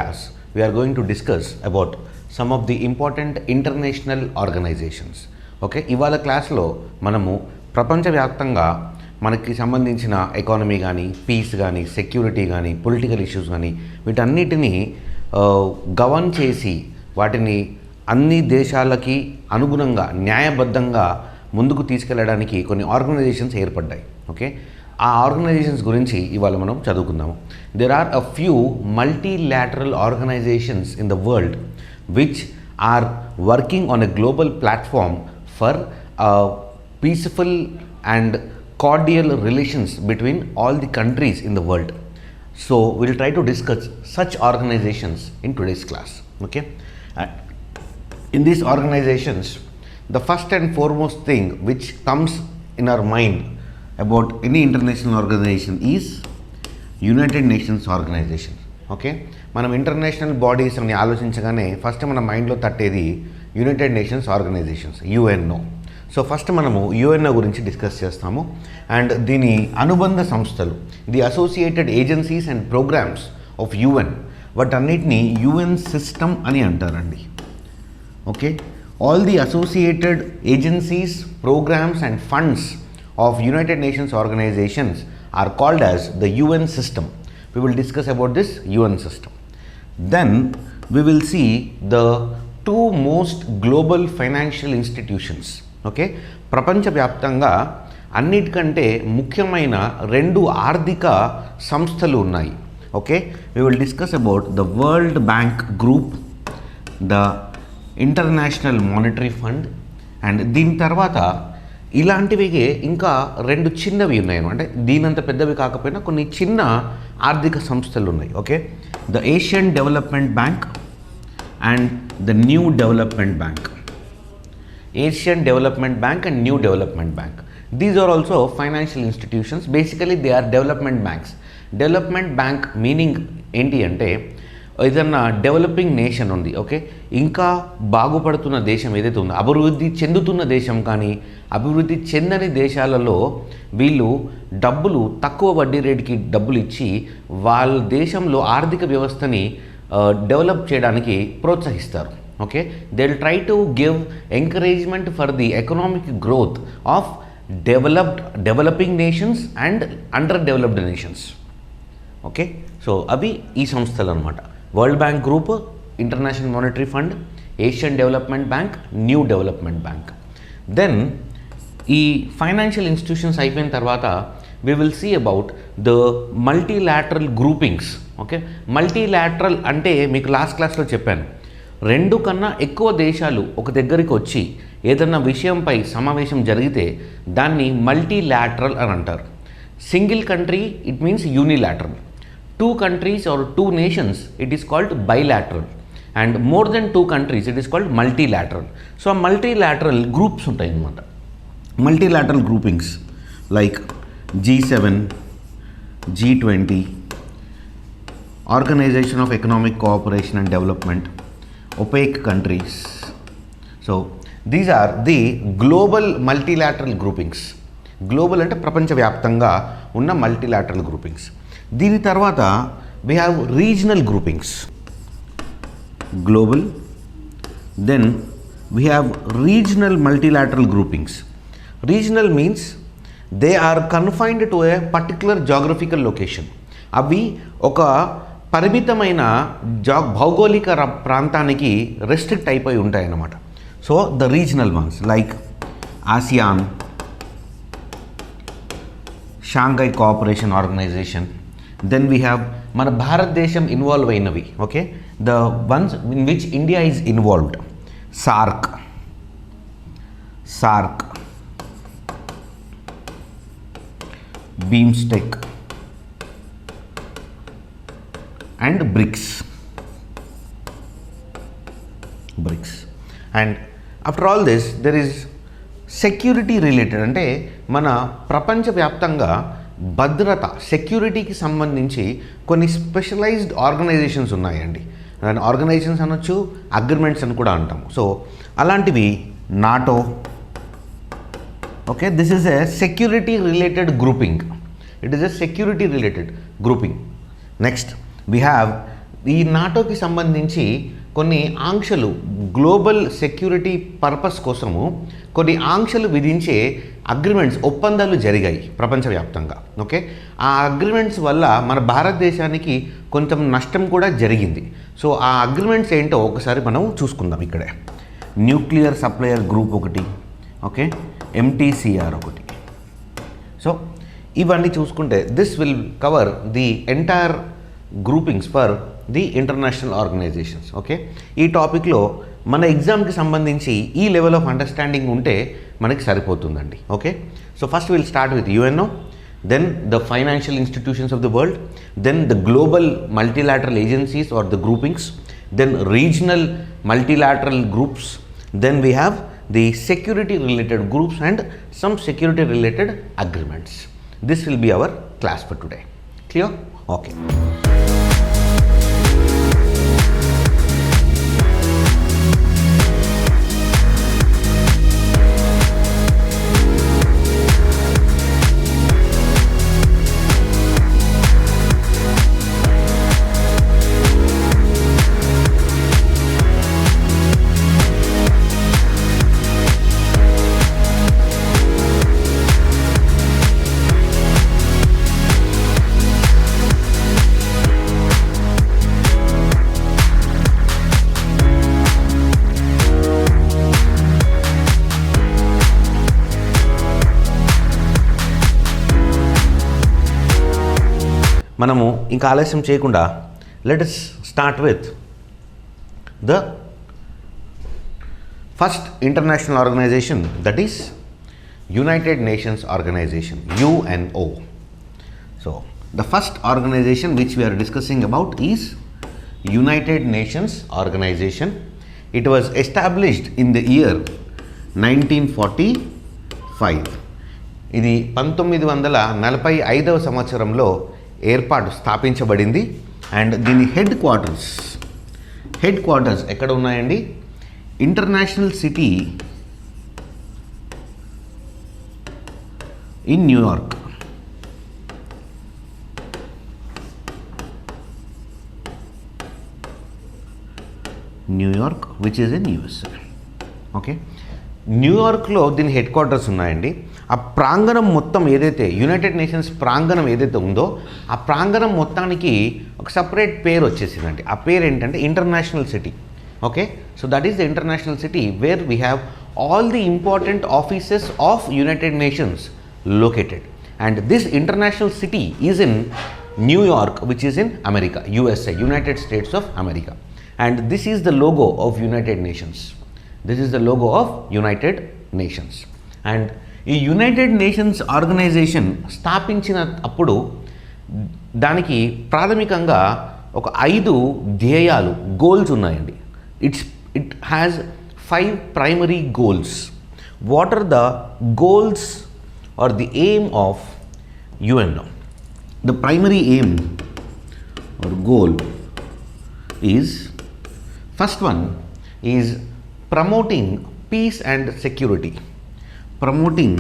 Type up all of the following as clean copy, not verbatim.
class, we are going to discuss about some of the important international organizations. Okay, ఇవాళ క్లాస్లో మనము ప్రపంచవ్యాప్తంగా మనకి సంబంధించిన ఎకానమీ కానీ, పీస్ కానీ, సెక్యూరిటీ కానీ, పొలిటికల్ ఇష్యూస్ కానీ వీటన్నిటినీ గవర్న్ చేసి వాటిని అన్ని దేశాలకి అనుగుణంగా న్యాయబద్ధంగా ముందుకు తీసుకెళ్ళడానికి కొన్ని ఆర్గనైజేషన్స్ ఏర్పడ్డాయి. ఓకే, ఆ ఆర్గనైజేషన్స్ గురించి ఇవాళ మనం చదువుకుందాము. There are a few multilateral organisations in the world which are working on a global platform for peaceful and cordial relations between all the countries in the world. So we will try to discuss such organizations in today's class. Okay, in these organizations, the first and foremost thing which comes in our mind about any international organization is United Nations organization. Okay, మనం international bodies అని ఆలోచించగానే first మన మైండ్లో తట్టేది United Nations organisations, UNO. So first మనము UNO గురించి discuss చేస్తాము and దీని అనుబంధ సంస్థలు, the associated agencies and programmes of UN, వాటన్నిటిని యుఎన్ సిస్టమ్ అని అంటారండి. Okay, all the associated agencies, programmes and funds of United Nations organisations are called as the UN system. We will discuss about this UN system. Then we will see the two most global financial institutions. Okay, ప్రపంచవ్యాప్తంగా అన్నిటికంటే ముఖ్యమైన రెండు ఆర్థిక సంస్థలు ఉన్నాయి. Okay, we will discuss about the World Bank Group, the International Monetary Fund, and దీని తర్వాత ఇలాంటివి ఇంకా రెండు చిన్నవి ఉన్నాయి, అంటే దీనంత పెద్దవి కాకపోయినా కొన్ని చిన్న ఆర్థిక సంస్థలు ఉన్నాయి. Okay, the Asian development bank and the new development bank. Asian development bank and new development bank, these are also financial institutions. Basically they are development banks. Development bank meaning ఏంటి అంటే, ఏదన్నా డెవలపింగ్ నేషన్ ఉంది, okay, ఇంకా బాగుపడుతున్న దేశం ఏదైతే ఉందో, అభివృద్ధి చెందుతున్న దేశం కానీ అభివృద్ధి చెందని దేశాలలో వీళ్ళు డబ్బులు తక్కువ వడ్డీ రేటుకి డబ్బులు ఇచ్చి వాళ్ళ దేశంలో ఆర్థిక వ్యవస్థని డెవలప్ చేయడానికి ప్రోత్సహిస్తారు. Okay, they will try to give encouragement for the economic growth of developing nations and under developed nations. Okay, so అవి ఈ సంస్థలు అనమాట. World bank group, international monetary fund, Asian development bank, new development bank. Then ఈ financial institutions అయిపోయిన తర్వాత we will see about the multilateral groupings. Okay, multilateral అంటే మీకు last క్లాస్లో చెప్పాను, రెండు కన్నా ఎక్కువ దేశాలు ఒక దగ్గరికి వచ్చి ఏదన్నా విషయంపై సమావేశం జరిగితే దాన్ని మల్టీలాటరల్ అని అంటారు. Single country it means unilateral. Two countries or two nations it is called bilateral, and more than two countries it is called multilateral. So multilateral groups ఉంటాయి అన్నమాట. Multilateral groupings like G7, G20, Organization of Economic Cooperation and Development, OPEC countries. So these are the global multilateral groupings. Global అంటే ప్రపంచవ్యాప్తంగా ఉన్న multilateral groupings. దీని తర్వాత we have regional groupings, global, then we have regional multilateral groupings. Regional means they are confined to a particular geographical location. అవి ఒక పరిమితమైన భౌగోళిక ప్రాంతానికి రెస్ట్రిక్ట్ అయిపోయి ఉంటాయి అన్నమాట. So the regional ones like ASEAN, Shanghai cooperation organization. Then we have మన Bharatadesham involve అయినవి. Okay, the ones in which India is involved, SAARC, BIMSTEC and BRICS. And after all this there is security related, అంటే మన ప్రపంచవ్యాప్తంగా భద్రత, సెక్యూరిటీకి సంబంధించి కొన్ని specialised organisations ఉన్నాయండి. దాని ఆర్గనైజేషన్స్ అనొచ్చు, అగ్రిమెంట్స్ అని కూడా అంటాము. సో అలాంటివి NATO. Okay, this is a security related grouping. It is a security related grouping. Next we have ఈ నాటోకి సంబంధించి కొన్ని ఆంక్షలు గ్లోబల్ సెక్యూరిటీ పర్పస్ కోసము కొన్ని ఆంక్షలు విధించే అగ్రిమెంట్స్ ఒప్పందాలు జరిగాయి ప్రపంచవ్యాప్తంగా. ఓకే, ఆ అగ్రిమెంట్స్ వల్ల మన భారతదేశానికి కొంచెం నష్టం కూడా జరిగింది. సో ఆ అగ్రిమెంట్స్ ఏంటో ఒకసారి మనం చూసుకుందాం. ఇక్కడే న్యూక్లియర్ సప్లయర్ గ్రూప్ ఒకటి, ఓకే, MTCR ఒకటి. సో ఇవన్నీ చూసుకుంటే this will cover the entire groupings for the international organizations. Okay, ఈ టాపిక్లో మన ఎగ్జామ్కి సంబంధించి ఈ లెవెల్ ఆఫ్ అండర్స్టాండింగ్ ఉంటే మనకి సరిపోతుందండి. Okay, so first will start with UNO, then the financial institutions of the world, then the global multilateral agencies or the groupings, then regional multilateral groups, then we have the security related groups and some security related agreements. This will be our class for today. Clear? Okay. మనము ఇంకా ఆలస్యం చేయకుండా let us start with the first international organization, that is United Nations organization, UNO. So the first organization which we are discussing about is United Nations Organization. It was established in the year 1945. ఇది 1945వ సంవత్సరంలో స్థాపించబడింది. And దీని head quarters ఎక్కడ ఉన్నాయండి? International city in New York. Which is in USA. Okay, న్యూయార్క్లో దీని head quarters ఉన్నాయండి. ఆ ప్రాంగణం మొత్తం ఏదైతే యునైటెడ్ నేషన్స్ ప్రాంగణం ఏదైతే ఉందో ఆ ప్రాంగణం మొత్తానికి ఒక సపరేట్ పేరు వచ్చేసిందండి. ఆ పేరు ఏంటంటే international city. Okay, so that is the international city where we have all the important offices of United nations located, and this international city is in New York, which is in America, USA, United States of America. And this is the logo of United Nations. And ఈ United Nations organization స్థాపించిన అప్పుడు దానికి ప్రాథమికంగా ఒక 5 ధ్యేయాలు, goals ఉన్నాయండి. It has 5 primary goals. What are the goals are the aim of UNO? The primary aim or goal is, first one is promoting peace and security. Promoting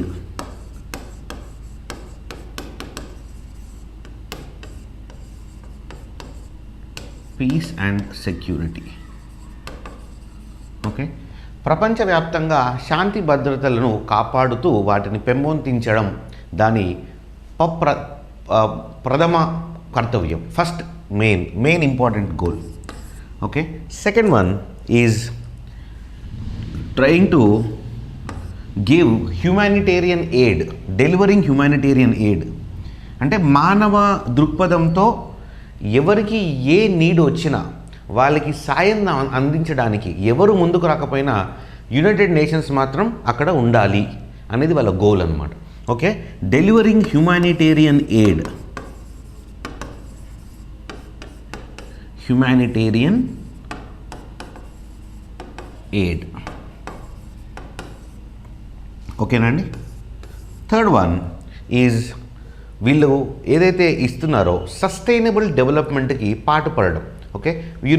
peace and security. Okay, ప్రపంచవ్యాప్తంగా శాంతి భద్రతలను కాపాడుతూ వాటిని పెంపొందించడం దాని ప్రథమ కర్తవ్యం. First main important goal. Okay, second one is trying to give humanitarian aid, delivering humanitarian aid. అంటే మానవ దృక్పథంతో ఎవరికి ఏ నీడ్ వచ్చినా వాళ్ళకి సాయం అందించడానికి ఎవరు ముందుకు రాకపోయినా యునైటెడ్ నేషన్స్ మాత్రం అక్కడ ఉండాలి అనేది వాళ్ళ గోల్ అన్నమాట. Okay, delivering humanitarian aid. ఓకేనండి. థర్డ్ వన్ ఈజ్ వీళ్ళు ఏదైతే ఇస్తున్నారో సస్టైనబుల్ డెవలప్మెంట్కి పాటుపడడం. Okay, you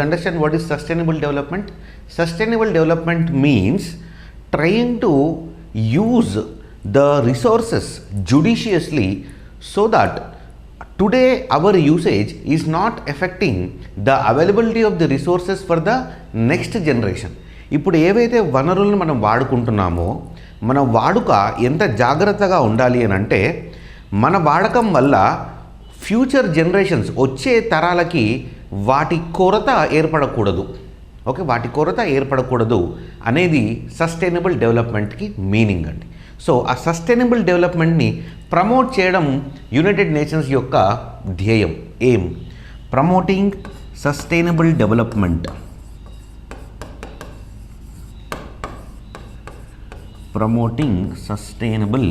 understand what is sustainable development? Sustainable development means trying to use the resources judiciously so that today our usage is not effecting the availability of the resources for the next generation. ఇప్పుడు ఏవైతే వనరులను మనం వాడుకుంటున్నామో మన వాడుక ఎంత జాగ్రత్తగా ఉండాలి అని అంటే, మన వాడకం వల్ల ఫ్యూచర్ జనరేషన్స్ వచ్చే తరాలకి వాటి కొరత ఏర్పడకూడదు. ఓకే, వాటి కొరత ఏర్పడకూడదు అనేది సస్టైనబుల్ డెవలప్మెంట్కి మీనింగ్ అండి. సో ఆ సస్టైనబుల్ డెవలప్మెంట్ని ప్రమోట్ చేయడం యునైటెడ్ నేషన్స్ యొక్క ధ్యేయం, aim. Promoting sustainable development, promoting sustainable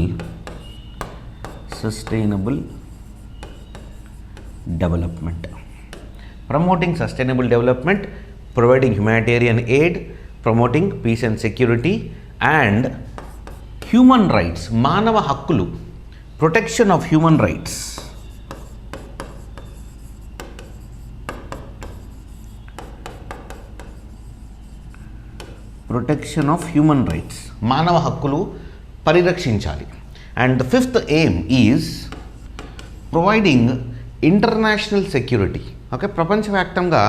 development, promoting sustainable development, providing humanitarian aid, promoting peace and security and human rights, మానవ హక్కులు, protection of human rights, protection of human rights, మానవ హక్కులు పరిరక్షించాలి. And the fifth aim is providing international security. Okay, ప్రపంచవ్యాప్తంగా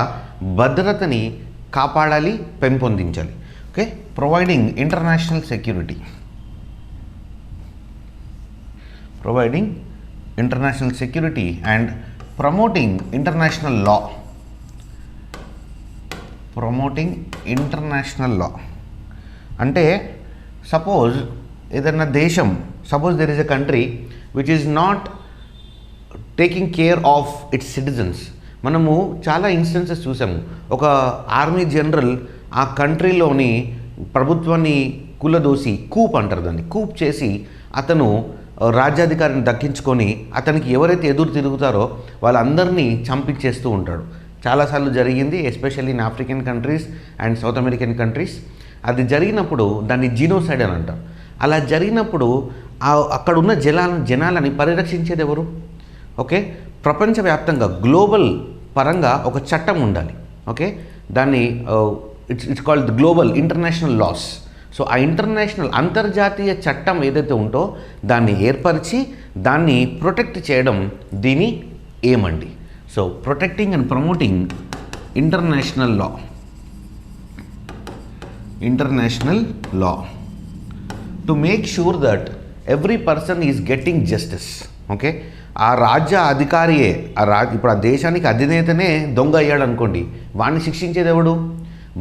భద్రతని కాపాడాలి, పెంపొందించాలి. Okay, providing international security, providing international security and promoting international law, promoting international law. అంటే suppose ఏదైనా దేశం, suppose there is a country which is not taking care of its citizens. మనము చాలా instances చూసాము. ఒక ఆర్మీ జనరల్ ఆ కంట్రీలోని ప్రభుత్వాన్ని కూలదోసి, కూప్ అంటారు దాన్ని, కూప్ చేసి అతను రాజ్యాధికారిని దక్కించుకొని అతనికి ఎవరైతే ఎదురు తిరుగుతారో వాళ్ళందరినీ చంపించేస్తూ ఉంటాడు. చాలాసార్లు జరిగింది, especially in African countries and south American countries. అది జరిగినప్పుడు దాన్ని జీనోసైడ్ అని అంటారు. అలా జరిగినప్పుడు అక్కడున్న జనాలని పరిరక్షించేది ఎవరు? ఓకే, ప్రపంచవ్యాప్తంగా గ్లోబల్ పరంగా ఒక చట్టం ఉండాలి. ఓకే, దాన్ని it's called the global international laws. So ఆ ఇంటర్నేషనల్ అంతర్జాతీయ చట్టం ఏదైతే ఉందో దాన్ని ఏర్పరిచి దాన్ని ప్రొటెక్ట్ చేయడం దీని ఏమండి. So protecting and promoting international law to make sure that every person is getting justice. Okay, ఆ రాజ్య అధికారియే ఇప్పుడు ఆ దేశానికి అధినేతనే దొంగ అయ్యాడు అనుకోండి, వాడిని శిక్షించేది ఎవడు?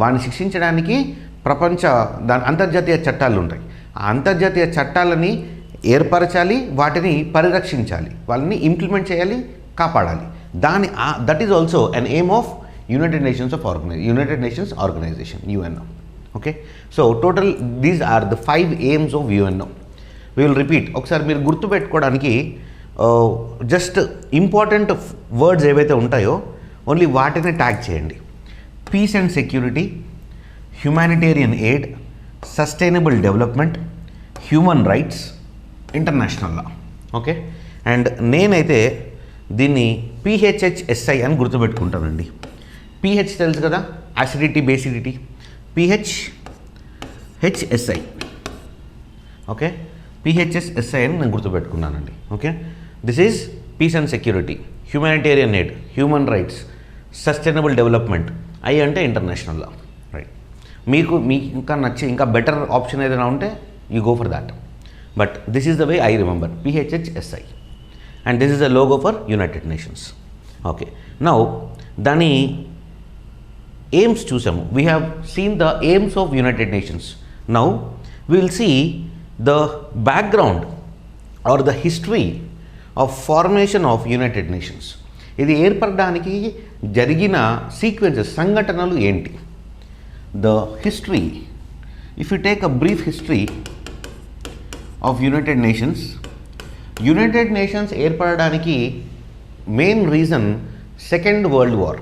వాడిని శిక్షించడానికి అంతర్జాతీయ చట్టాలు ఉంటాయి. ఆ అంతర్జాతీయ చట్టాలని ఏర్పరచాలి, వాటిని పరిరక్షించాలి, వాళ్ళని ఇంప్లిమెంట్ చేయాలి, కాపాడాలి. That is also an aim of United Nations organization, UNO. Okay, so total these are the 5 aims of UNO. We will repeat. ఒకసారి మీరు గుర్తుపెట్టుకోవడానికి జస్ట్ ఇంపార్టెంట్ వర్డ్స్ ఏవైతే ఉంటాయో ఓన్లీ వాటిని ట్యాగ్ చేయండి. Peace and security, humanitarian aid, sustainable development, human rights, international law. Okay, and నేనైతే దీన్ని PHHSI అని గుర్తుపెట్టుకుంటానండి. PH తెలుసు కదా, acidity, basicity. PHHSI. Okay, PHSSI అని నేను గుర్తుపెట్టుకున్నానండి. Okay, this is peace and security, humanitarian aid, human rights, sustainable development. I అంటే ఇంటర్నేషనల్ లా. రైట్, మీకు ఇంకా నచ్చి ఇంకా బెటర్ ఆప్షన్ ఏదైనా ఉంటే you go for that. But this is the way I remember, PHHSI. And this is the logo for United Nations. Okay, now దాని aims చూసాము. We have seen the aims of United Nations. Now we will see the background or the history of formation of United Nations. ఇది ఏర్పడడానికి జరిగిన sequences, సంఘటనలు ఏంటి? The history, if you take a brief history of United Nations ఏర్పడడానికి main reason Second World War.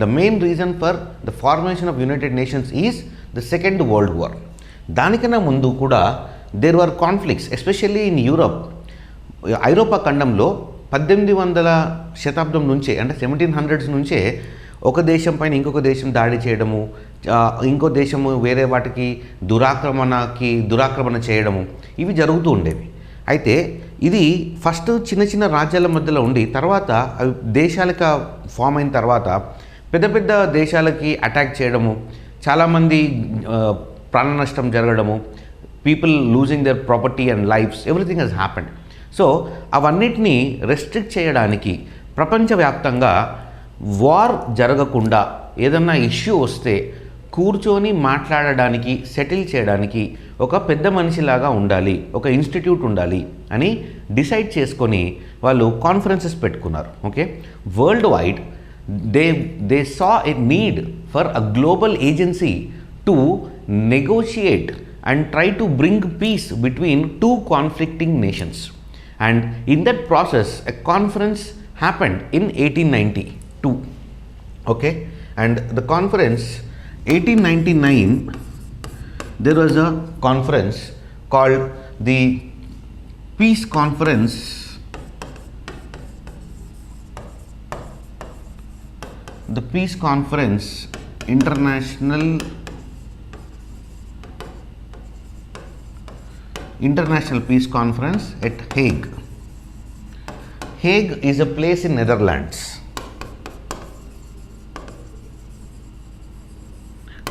The main reason for the formation of United Nations is the Second World war. దానికన్నా ముందు కూడా there were conflicts, especially in Europe. ఐరోపా ఖండంలో 1800వ శతాబ్దం నుంచే, అంటే 1700s నుంచే ఒక దేశం పైన ఇంకొక దేశం దాడి చేయడము, ఇంకో దేశము వేరే వాటికి దురాక్రమణ చేయడము, ఇవి జరుగుతూ ఉండేవి. అయితే ఇది ఫస్ట్ చిన్న చిన్న రాజ్యాల మధ్యలో ఉండి తర్వాత అవి దేశాలుగా ఫామ్ అయిన తర్వాత పెద్ద పెద్ద దేశాలకి అటాక్ చేయడము, చాలామంది ప్రాణ నష్టం జరగడము, people losing their property and lives, everything has happened. So అవన్నిటినీ రెస్ట్రిక్ట్ చేయడానికి ప్రపంచవ్యాప్తంగా వార్ జరగకుండా ఏదన్నా ఇష్యూ వస్తే కూర్చొని మాట్లాడడానికి, సెటిల్ చేయడానికి ఒక పెద్ద మనిషిలాగా ఉండాలి, ఒక ఇన్స్టిట్యూట్ ఉండాలి అని డిసైడ్ చేసుకొని వాళ్ళు కాన్ఫరెన్సెస్ పెట్టుకున్నారు. Okay, world wide they saw a need for a global agency to negotiate and try to bring peace between two conflicting nations. And in that process, a conference happened in 1892. Okay, and the conference 1899, there was a conference called the Peace Conference. The Peace Conference International Peace Conference at Hague. Hague is a place in Netherlands.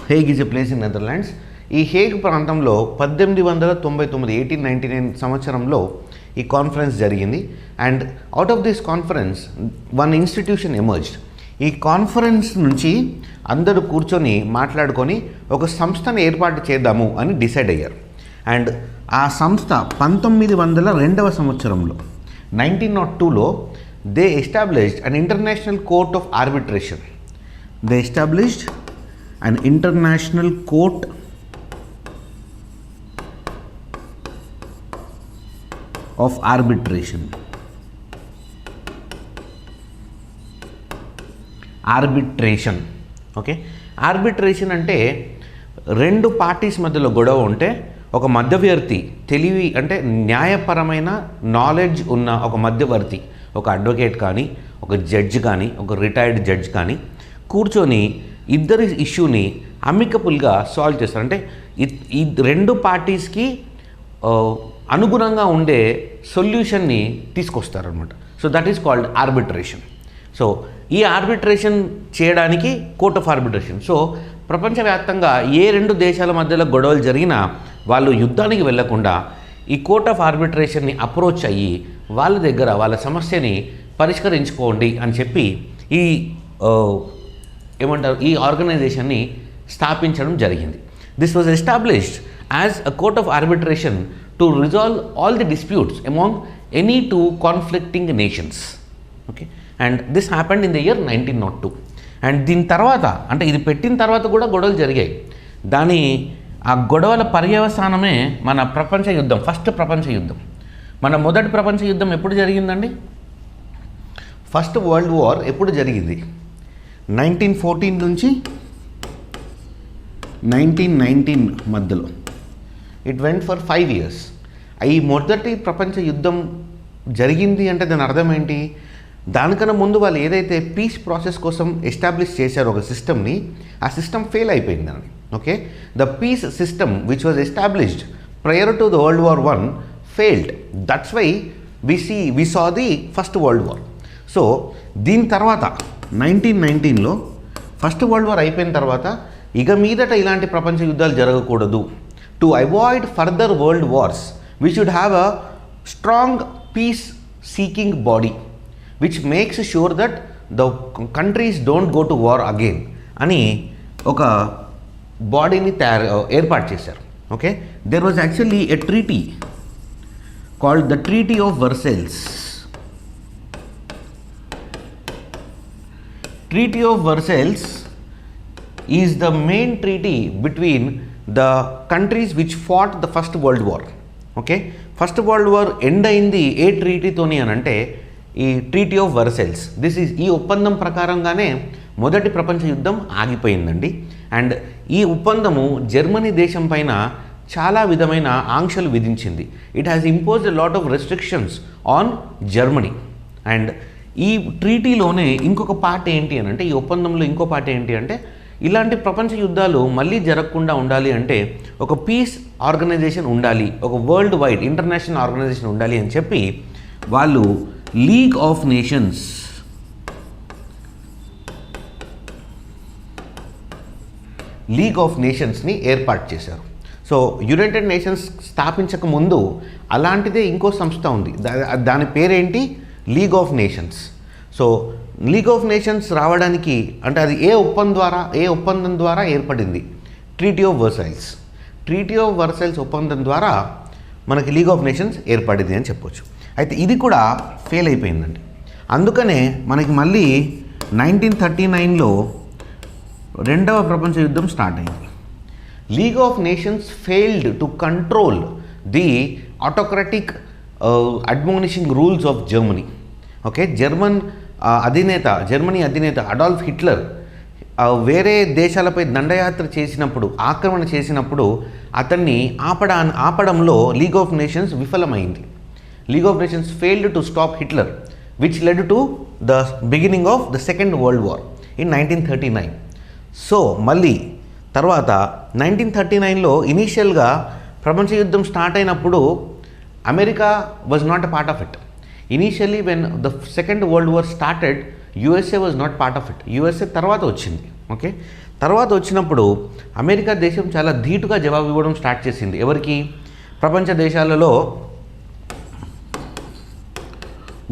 Hague is a place in Netherlands. ఈ Hague ప్రాంతంలో 1899 సంవత్సరంలో ఈ conference జరిగింది. And out of this conference one institution emerged. ఈ conference నుంచి అందరూ కూర్చొని మాట్లాడుకొని ఒక సంస్థను ఏర్పాటు చేద్దాము అని డిసైడ్ అయ్యారు. అండ్ ఆ సంస్థ 1902వ సంవత్సరంలో 1902లో they established an international court of arbitration. They established an international court of arbitration. Arbitration, okay. Arbitration అంటే రెండు పార్టీస్ మధ్యలో గొడవ ఉంటే ఒక మధ్యవర్తి, తెలివి అంటే న్యాయపరమైన నాలెడ్జ్ ఉన్న ఒక మధ్యవర్తి, ఒక అడ్వకేట్ కానీ, ఒక జడ్జ్ కానీ, ఒక రిటైర్డ్ జడ్జ్ కానీ కూర్చొని ఇద్దరి ఇష్యూని అమికబుల్గా సాల్వ్ చేస్తారు. అంటే ఈ రెండు పార్టీస్కి అనుగుణంగా ఉండే సొల్యూషన్ని తీసుకొస్తారనమాట. So that is called arbitration. So ఈ ఆర్బిట్రేషన్ చేయడానికి కోర్ట్ ఆఫ్ ఆర్బిట్రేషన్. సో ప్రపంచవ్యాప్తంగా ఏ రెండు దేశాల మధ్యలో గొడవలు జరిగినా వాళ్ళు యుద్ధానికి వెళ్లకుండా ఈ కోర్ట్ ఆఫ్ ఆర్బిట్రేషన్ని అప్రోచ్ అయ్యి వాళ్ళ దగ్గర వాళ్ళ సమస్యని పరిష్కరించుకోండి అని చెప్పి ఈ ఈ ఆర్గనైజేషన్ని స్థాపించడం జరిగింది. This was established as a court of arbitration to resolve all the disputes among any two conflicting nations. Okay, and this happened in the year 1902. And దీని తర్వాత, అంటే ఇది పెట్టిన తర్వాత కూడా గొడవలు జరిగాయి. ఆ గొడవల పర్యవసానమే మన ప్రపంచ యుద్ధం, ఫస్ట్ ప్రపంచ యుద్ధం. మన మొదటి ప్రపంచ యుద్ధం ఎప్పుడు జరిగిందండి? ఫస్ట్ వరల్డ్ వార్ ఎప్పుడు జరిగింది? 1914 నుంచి 1919 మధ్యలో. It went for 5 years. ఈ మొదటి ప్రపంచ యుద్ధం జరిగింది అంటే దాని అర్థం ఏంటి? దానికన్నా ముందు వాళ్ళు ఏదైతే పీస్ ప్రాసెస్ కోసం ఎస్టాబ్లిష్ చేశారో ఒక సిస్టమ్ని, ఆ సిస్టమ్ ఫెయిల్ అయిపోయిందండి. Okay, the peace system which was established prior to the world war 1 failed. That's why we saw the first world war. So దీని తర్వాత 1919లో ఫస్ట్ వరల్డ్ వార్ అయిపోయిన తర్వాత ఇక మీదట ఇలాంటి ప్రపంచ యుద్ధాలు జరగకూడదు. To avoid further world wars we should have a strong peace seeking body which makes sure that the countries don't go to war again అని ఒక బాడీని ఏర్పాటు చేశారు. Okay, there was actually a treaty called the Treaty of Versailles. Treaty of Versailles is the main treaty between the countries which fought the First World War. Okay, first world war end అయింది ఏ ట్రీటీతోని అని అంటే ఈ treaty of Versailles. ఈ ఒప్పందం ప్రకారంగానే మొదటి ప్రపంచ యుద్ధం ఆగిపోయిందండి. అండ్ ఈ ఒప్పందము జర్మనీ దేశం పైన చాలా విధమైన ఆంక్షలు విధించింది. It has imposed a lot of restrictions on Germany. And ఈ ట్రీటీలోనే ఇంకొక పార్ట్ ఏంటి అని అంటే, ఈ ఒప్పందంలో ఇంకో పార్ట్ ఏంటి అంటే, ఇలాంటి ప్రపంచ యుద్ధాలు మళ్ళీ జరగకుండా ఉండాలి అంటే ఒక పీస్ ఆర్గనైజేషన్ ఉండాలి, ఒక వరల్డ్ వైడ్ ఇంటర్నేషనల్ ఆర్గనైజేషన్ ఉండాలి అని చెప్పి వాళ్ళు లీగ్ ఆఫ్ నేషన్స్ని ఏర్పాటు చేశారు. సో యునైటెడ్ నేషన్స్ స్థాపించక ముందు అలాంటిదే ఇంకో సంస్థ ఉంది, దాని పేరేంటి? League of nations. So league of nations రావడానికి అంటే అది ఏ ఒప్పందం ద్వారా ఏర్పడింది? ట్రీటీ ఆఫ్ వర్సైల్స్ ఒప్పందం ద్వారా మనకి లీగ్ ఆఫ్ నేషన్స్ ఏర్పడింది అని చెప్పొచ్చు. అయితే ఇది కూడా ఫెయిల్ అయిపోయిందండి. అందుకనే మనకి మళ్ళీ 1939లో రెండవ ప్రపంచ యుద్ధం స్టార్ట్ అయింది. League of Nations failed to control the autocratic admonishing rules of Germany. Okay, Germany అధినేత అడాల్ఫ్ హిట్లర్ వేరే దేశాలపై దండయాత్ర చేసినప్పుడు, ఆక్రమణ చేసినప్పుడు అతన్ని ఆపడంలో లీగ్ ఆఫ్ నేషన్స్ విఫలమైంది. League of Nations failed to stop Hitler, which led to the beginning of the Second World War in 1939. So మళ్ళీ తర్వాత 1939లో ఇనీషియల్గా ప్రపంచ యుద్ధం స్టార్ట్ అయినప్పుడు America was not a part of it. Initially when the Second World war started, USA was not part of it. USA తర్వాత వచ్చింది. Okay, తర్వాత వచ్చినప్పుడు అమెరికా దేశం చాలా ధీటుగా జవాబు ఇవ్వడం స్టార్ట్ చేసింది. ఎవరికి? ప్రపంచ దేశాలలో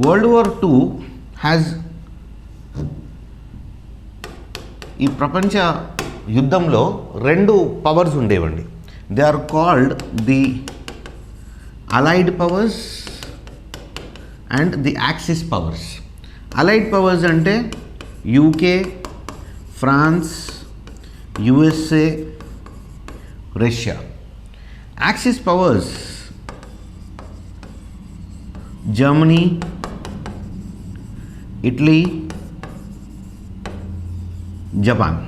వరల్డ్ వార్ II ఈ ప్రపంచ యుద్ధంలో రెండు పవర్స్ ఉండేవండి. They are called the allied powers and the axis powers. Allied powers అంటే UK, France, USA, Russia. Axis powers Germany, Italy, Japan.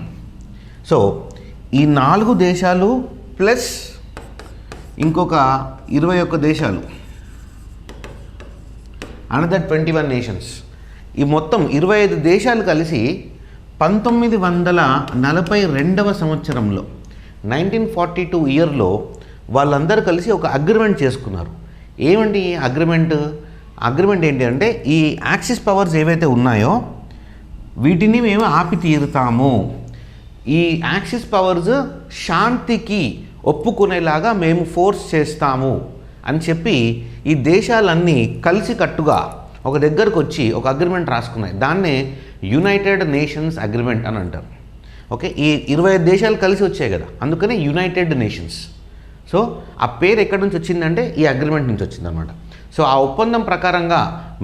So ఈ 4 దేశాలు ప్లస్ ఇంకొక 21 దేశాలు, అనదర్ 21 నేషన్స్. ఈ మొత్తం 25 దేశాలు కలిసి 1942వ సంవత్సరంలో 1942 ఇయర్లో వాళ్ళందరూ కలిసి ఒక అగ్రిమెంట్ చేసుకున్నారు. ఏమండి అగ్రిమెంట్ ఏంటి అంటే, ఈ యాక్సిస్ పవర్స్ ఏవైతే ఉన్నాయో వీటిని మేము ఆపి తీరుతాము, ఈ యాక్సిస్ పవర్స్ శాంతికి ఒప్పుకునేలాగా మేము ఫోర్స్ చేస్తాము అని చెప్పి ఈ దేశాలన్నీ కలిసికట్టుగా ఒక దగ్గరకు వచ్చి ఒక అగ్రిమెంట్ రాసుకున్నాయి. దాన్నే యునైటెడ్ నేషన్స్ అగ్రిమెంట్ అని అంటారు. ఓకే, ఈ 25 దేశాలు కలిసి వచ్చాయి కదా, అందుకనే యునైటెడ్ నేషన్స్. సో ఆ పేరు ఎక్కడి నుంచి వచ్చిందంటే ఈ అగ్రిమెంట్ నుంచి వచ్చిందనమాట. సో ఆ ఒప్పందం ప్రకారంగా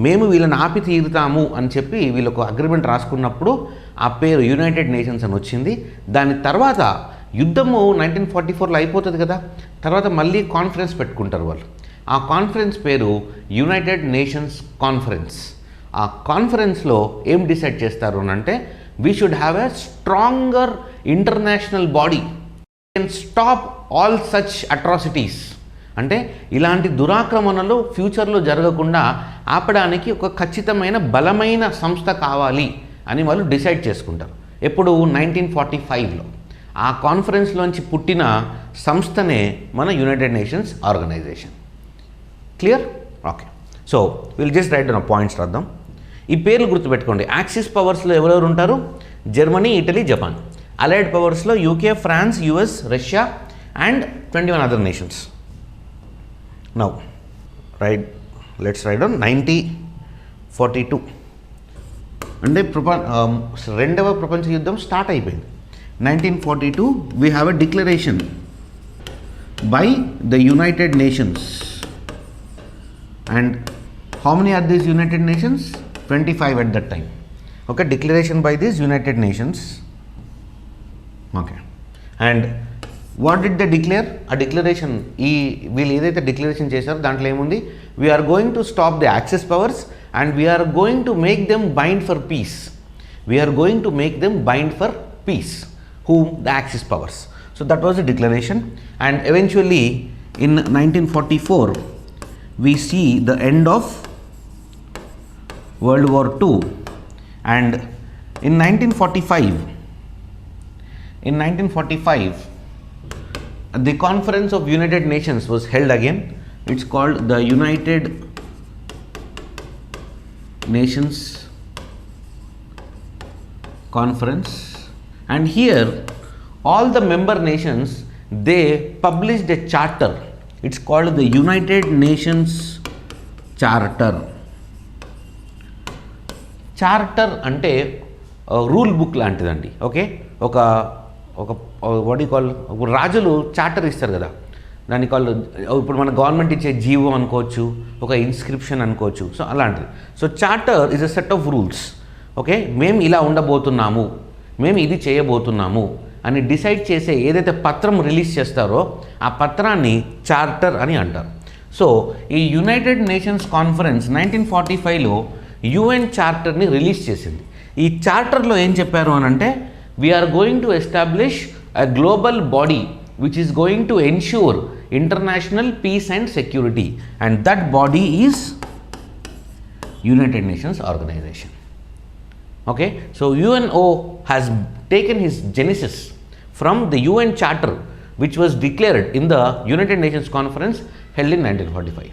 మేము వీళ్ళని ఆపి తీరుతాము అని చెప్పి వీళ్ళకు అగ్రిమెంట్ రాసుకున్నప్పుడు ఆ పేరు యునైటెడ్ నేషన్స్ అని వచ్చింది. దాని తర్వాత యుద్ధము 1944లో అయిపోతుంది కదా, తర్వాత మళ్ళీ కాన్ఫరెన్స్ పెట్టుకుంటారు వాళ్ళు. ఆ కాన్ఫరెన్స్ పేరు యునైటెడ్ నేషన్స్ కాన్ఫరెన్స్. ఆ కాన్ఫరెన్స్లో ఏం డిసైడ్ చేస్తారు అని అంటే, we should have a stronger international body can stop all such atrocities. అంటే ఇలాంటి దురాక్రమణలు ఫ్యూచర్లో జరగకుండా ఆపడానికి ఒక ఖచ్చితమైన బలమైన సంస్థ కావాలి అని వాళ్ళు డిసైడ్ చేసుకుంటారు. ఎప్పుడు? 1945లో. ఆ కాన్ఫరెన్స్లోంచి పుట్టిన సంస్థనే మన United Nations organisation. Clear? Okay, so will just write down points రాద్దాం. ఈ పేర్లు గుర్తుపెట్టుకోండి. యాక్సిస్ పవర్స్లో ఎవరెవరు ఉంటారు? Germany, Italy, Japan. అలైడ్ పవర్స్లో UK, France, US, Russia and 21 other nations. Now let's write down 1942 అంటే రెండవ ప్రపంచ యుద్ధం స్టార్ట్ అయిపోయింది. 1942 we have a declaration by the United Nations, and how many are these United Nations? 25 at that time. Okay, declaration by these United Nations. Okay, and what did they declare? A declaration, వీళ్ళు ఏదైతే declaration చేశారో దాంట్లో ఏముంది? We are going to stop the Axis powers and we are going to make them bind for peace. We are going to make them bind for peace. Whom? The Axis powers. So that was the declaration, and eventually in 1944 we see the end of World War II, and in 1945 In 1945, the Conference of United Nations was held again. It's called the United Nations Conference, and here all the member nations, they published a charter. It's called the United Nations Charter. Charter అంటే rule book లాంటిదండి. Okay, ఒక ఒక what you call, రాజులు charter ఇస్తారు కదా, దాన్ని call, ఇప్పుడు మన government ఇచ్చే జీవో అనుకోవచ్చు, ఒక ఇన్స్క్రిప్షన్ అనుకోవచ్చు. సో అలాంటిది. So charter is a set of rules. Okay, మేము ఇలా ఉండబోతున్నాము, మేము ఇది చేయబోతున్నాము అని డిసైడ్ చేసే ఏదైతే పత్రం రిలీజ్ చేస్తారో ఆ పత్రాన్ని చార్టర్ అని అంటారు. సో ఈ యునైటెడ్ నేషన్స్ కాన్ఫరెన్స్ 1945లో యుఎన్ చార్టర్ని రిలీజ్ చేసింది. ఈ చార్టర్లో ఏం చెప్పారు అని అంటే, we are going to establish a global body which is going to ensure international peace and security, and that body is United Nations organisation. Okay, so UNO has taken his genesis from the UN Charter, which was declared in the United Nations Conference held in 1945.